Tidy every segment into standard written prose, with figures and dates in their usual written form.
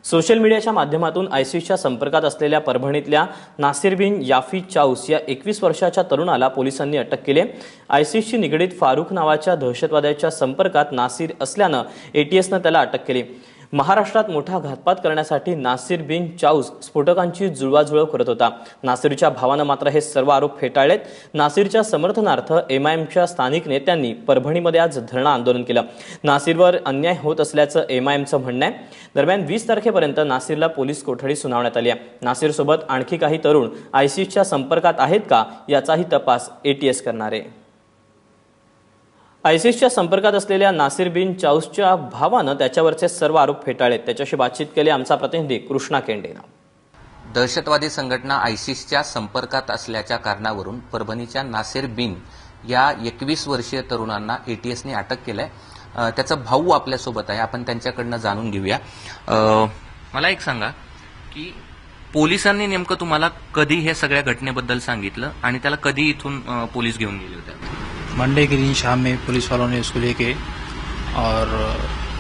Social मीडियाच्या माध्यमातून आयसिसच्या संपर्कात असलेल्या परभणीतल्या नासिर बिन याफी चाऊस या 21 वर्षाच्या तरुणाला पोलिसांनी अटक केली। आयसिसशी निगडीत फारुख नावाच्या दहशतवाद्याच्या संपर्कात नासिर असल्यानं एटीएसनं त्याला अटक केली। महाराष्ट्रात मोठा घातपात करण्यासाठी नासिर बिन चाऊस स्फोटकांची जुळवाजुळव करत होता। नासिरच्या भावानं मात्र हे सर्व आरोप फेटाळलेत। नासिरच्या समर्थनार्थ एमआयएमच्या स्थानिक नेत्यांनी परभणीमध्ये आज धरणं आंदोलन केलं। नासिरवर अन्याय होत असल्याचं एमआयएमचं म्हणणं आहे। दरम्यान 20 तारखेपर्यंत नासिरला पोलीस कोठडी सुनावण्यात आली आहे। नासिरसोबत आणखी काही तरुण आयसिसच्या संपर्कात आहेत का याचाही तपास एटीएस करणार आहे। आयसिसच्या संपर्कात असलेल्या नासिर बिन चाऊसच्या भावानं त्याच्यावरचे सर्व आरोप फेटाळलेत। त्याच्याशी बातचीत केली आमचा प्रतिनिधी कृष्णा केंडेनं। दहशतवादी संघटना आयसिसच्या संपर्कात असल्याच्या कारणावरून परभणीच्या नासिर बिन या 21 वर्षीय तरुणांना एटीएसने अटक केलंय। त्याचा भाऊ आपल्यासोबत आहे, आपण त्यांच्याकडनं जाणून घेऊया। मला एक सांगा की पोलिसांनी नेमकं तुम्हाला कधी हे सगळ्या घटनेबद्दल सांगितलं आणि त्याला कधी इथून पोलीस घेऊन गेले होते? मंडे के दिन शाम में पुलिस वालों ने उसको लेके, और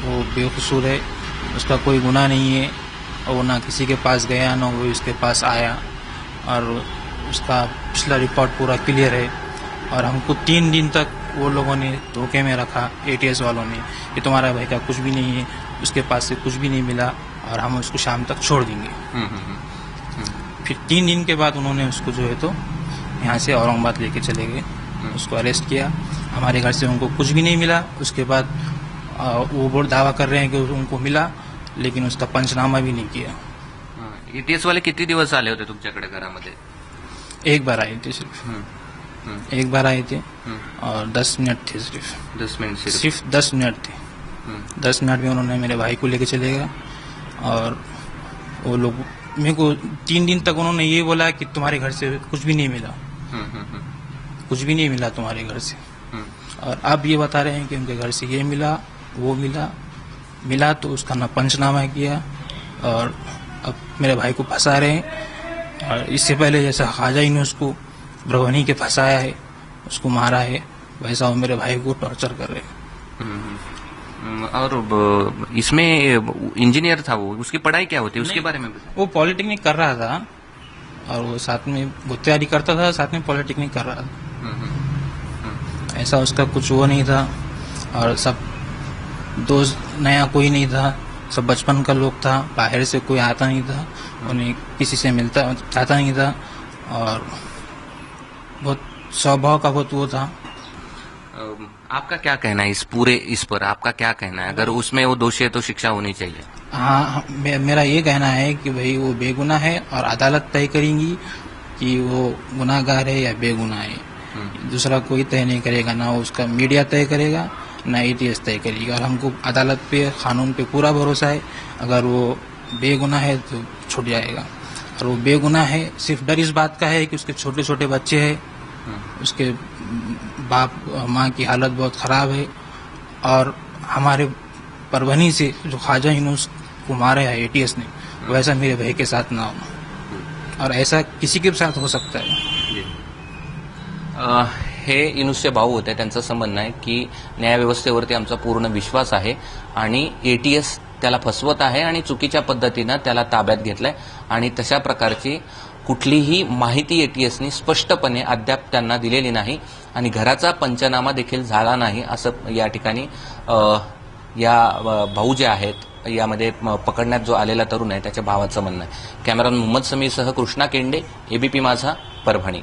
वो बेकसूर है, उसका कोई गुनाह नहीं है, और वो ना किसी के पास गया ना वो इसके पास आया, और उसका पिछला रिकॉर्ड पूरा क्लियर है। और हमको 3 दिन तक वो लोगों ने धोखे में रखा, एटीएस वालों ने, कि तुम्हारा भाई का कुछ भी नहीं है, उसके पास से कुछ भी नहीं मिला और हम उसको शाम तक छोड़ देंगे। फिर 3 दिन के बाद उन्होंने उसको जो है तो यहाँ से औरंगाबाद लेके चले गए, उसको अरेस्ट किया। हमारे घर से उनको कुछ भी नहीं मिला। उसके बाद वो बोल दावा कर रहे हैं कि उनको मिला, लेकिन उसका पंचनामा भी नहीं किया। एटीएस वाले किती दिवस आले होते तुमच्याकडे घरामध्ये? एक बार आए थे, सिर्फ एक बार आए थे, और 10 मिनट थे, सिर्फ 10 मिनट सिर्फ 10 मिनट थे। 10 मिनट में उन्होंने मेरे भाई को लेके चले गया, और वो लोग मेरे को 3 दिन तक उन्होंने ये बोला कि तुम्हारे घर से कुछ भी नहीं मिला, कुछ भी नहीं मिला तुम्हारे घर से। और अब ये बता रहे हैं कि उनके घर से ये मिला, वो मिला तो उसका ना पंचनामा किया, और अब मेरे भाई को फंसा रहे हैं। और इससे पहले जैसा ख्वाजा ने उसको परभणी के फंसाया है, उसको मारा है, वैसा वो मेरे भाई को टॉर्चर कर रहे हैं। और इसमें इंजीनियर था वो, उसकी पढ़ाई क्या होती है उसके बारे में? वो पॉलिटेक्निक कर रहा था, और वो साथ में तैयारी करता था, साथ में पॉलिटेक्निक कर रहा था। ऐसा उसका कुछ वो नहीं था, और सब दोस्त नया कोई नहीं था, सब बचपन का लोग था, बाहर से कोई आता नहीं था, उन्हें किसी से मिलता चाहता नहीं था, और बहुत स्वभाव का बहुत वो था। आपका क्या कहना है इस पर आपका क्या कहना है? अगर उसमें वो दोषी है तो शिक्षा होनी चाहिए। हाँ, मेरा ये कहना है कि भाई वो बेगुनाह है, और अदालत तय करेंगी कि वो गुनाहगार है या बेगुनाह है। दूसरा कोई तय नहीं करेगा, ना उसका मीडिया तय करेगा, ना एटीएस तय करेगी। और हमको अदालत पे, कानून पे पूरा भरोसा है। अगर वो बेगुनाह है तो छूट जाएगा, और वो बेगुनाह है सिर्फ डर इस बात का है कि उसके छोटे छोटे बच्चे हैं, उसके बाप माँ की हालत बहुत ख़राब है, और हमारे परभणी से जो ख्वाजा यूनुस को मारा है एटीएस ने, वैसा मेरे भाई के साथ ना हो, और ऐसा किसी के साथ हो सकता है। हे युनुसचे भाऊ होते, त्यांचं असं म्हणणं आहे की न्यायव्यवस्थेवरती आमचा पूर्ण विश्वास आहे, आणि एटीएस त्याला फसवत आहे आणि चुकीच्या पद्धतीनं त्याला ताब्यात घेतलंय, आणि तशा प्रकारची कुठलीही माहिती एटीएसनी स्पष्टपणे अद्याप त्यांना दिलेली नाही, आणि घराचा पंचनामा देखील झाला नाही, असं या ठिकाणी या भाऊ जे आहेत यामध्ये पकडण्यात जो आलेला तरुण आहे त्याच्या भावाचं म्हणणं आहे। कॅमेरामन मोहम्मद समीरसह कृष्णा केंडे, एबीपी माझा, परभणी।